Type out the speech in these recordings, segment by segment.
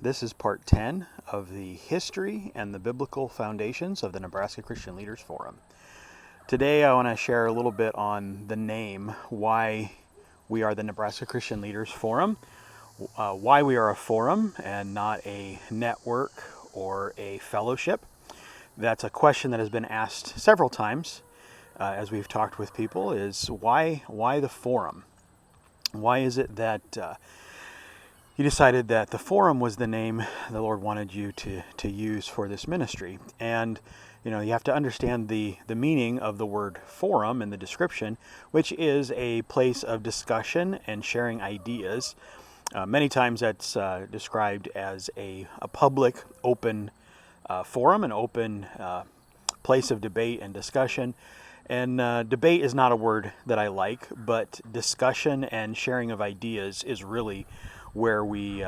This is part 10 of the history and the biblical foundations of the Nebraska Christian Leaders Forum. Today I want to share a little bit on the name, why we are the Nebraska Christian Leaders Forum, why we are a forum and not a network or a fellowship. That's a question that has been asked several times as we've talked with people, is why the forum? Why is it that you decided that the forum was the name the Lord wanted you to use for this ministry? And you have to understand the meaning of the word forum in the description, which is a place of discussion and sharing ideas. Many times that's described as a public, open forum, an open place of debate and discussion. And debate is not a word that I like, but discussion and sharing of ideas is really where we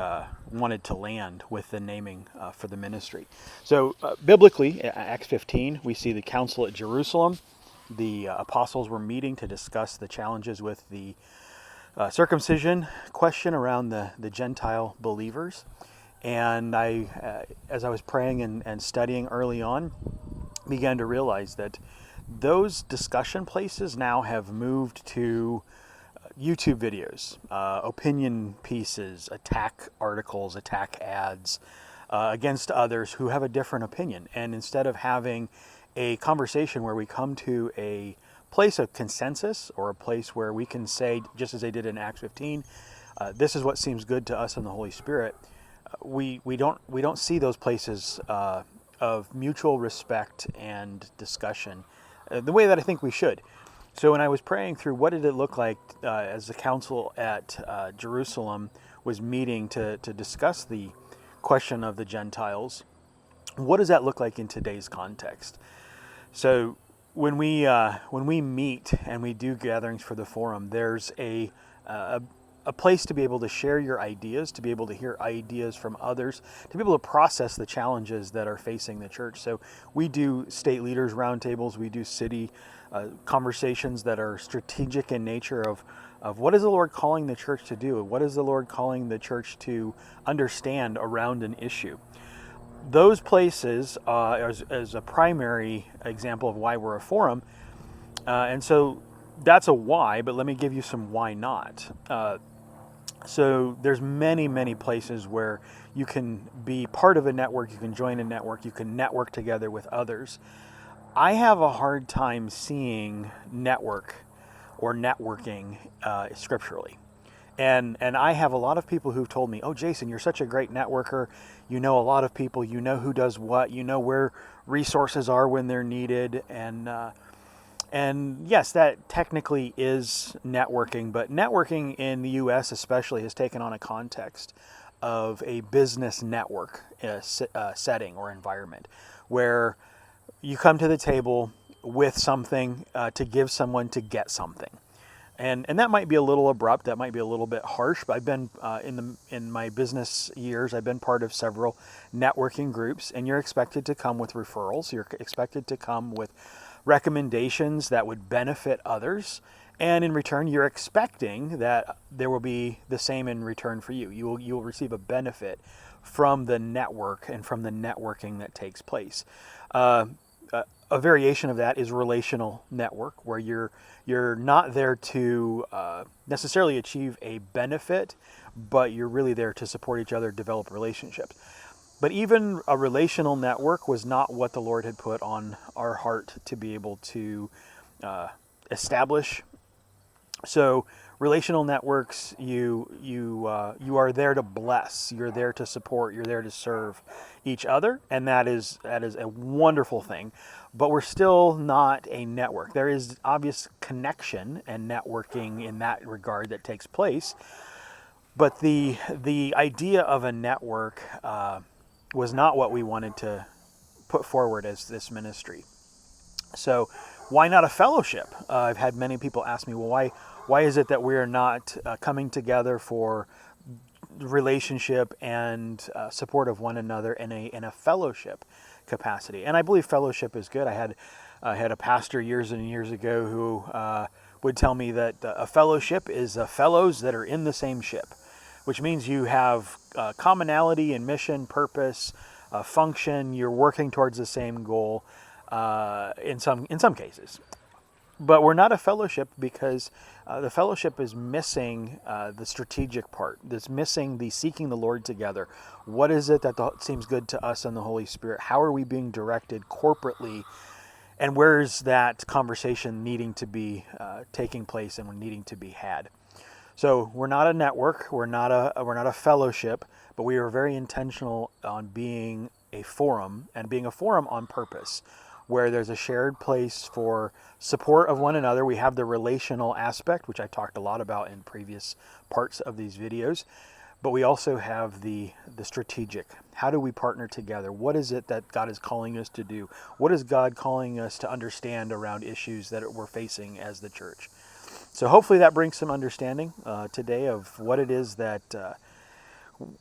wanted to land with the naming for the ministry. So biblically, Acts 15, we see the council at Jerusalem. The apostles were meeting to discuss the challenges with the circumcision question around the Gentile believers. And I, as I was praying and studying early on, began to realize that those discussion places now have moved to YouTube videos, opinion pieces, attack articles, attack ads against others who have a different opinion. And instead of having a conversation where we come to a place of consensus, or a place where we can say, just as they did in Acts 15, this is what seems good to us in the Holy Spirit, we don't see those places of mutual respect and discussion the way that I think we should. So when I was praying through what did it look like as the council at Jerusalem was meeting to discuss the question of the Gentiles, what does that look like in today's context? So when we meet and we do gatherings for the forum, there's a place to be able to share your ideas, to be able to hear ideas from others, to be able to process the challenges that are facing the church. So we do state leaders roundtables, we do city conversations that are strategic in nature of what is the Lord calling the church to do? What is the Lord calling the church to understand around an issue? Those places as a primary example of why we're a forum. And so that's a why, but let me give you some why not. So there's many places where you can be part of a network, you can join a network, you can network together with others. I have a hard time seeing network or networking scripturally. And I have a lot of people who've told me, oh, Jason, you're such a great networker. You know a lot of people. You know who does what. You know where resources are when they're needed. And yes, that technically is networking. But networking in the U.S. especially has taken on a context of a business network setting or environment where you come to the table with something to give someone to get something. And that might be a little abrupt, that might be a little bit harsh, but I've been in my business years, I've been part of several networking groups, and you're expected to come with referrals, you're expected to come with recommendations that would benefit others, and in return you're expecting that there will be the same in return for you. You will receive a benefit from the network and from the networking that takes place. A variation of that is relational network, where you're not there to necessarily achieve a benefit, but you're really there to support each other, develop relationships. But even a relational network was not what the Lord had put on our heart to be able to establish. So relational networks, you are there to bless, you're there to support, you're there to serve each other, and that is a wonderful thing. But we're still not a network. There is obvious connection and networking in that regard that takes place, but the idea of a network was not what we wanted to put forward as this ministry. So why not a fellowship? I've had many people ask me, well, why is it that we are not coming together for relationship and support of one another in a fellowship capacity? And I believe fellowship is good. I had a pastor years and years ago who would tell me that a fellowship is fellows that are in the same ship. which means you have commonality in mission, purpose, function. You're working towards the same goal in some cases. But we're not a fellowship because the fellowship is missing the strategic part. It's missing the seeking the Lord together. What is it that seems good to us and the Holy Spirit? How are we being directed corporately? And where's that conversation needing to be taking place and needing to be had? So we're not a network. We're not a fellowship, but we are very intentional on being a forum and being a forum on purpose, where there's a shared place for support of one another. We have the relational aspect, which I talked a lot about in previous parts of these videos, but we also have the strategic. How do we partner together? What is it that God is calling us to do? What is God calling us to understand around issues that we're facing as the church? So hopefully that brings some understanding today of what it is that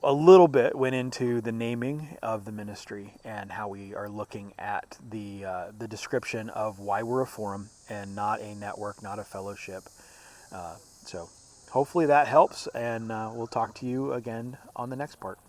a little bit went into the naming of the ministry and how we are looking at the description of why we're a forum and not a network, not a fellowship. So hopefully that helps, and we'll talk to you again on the next part.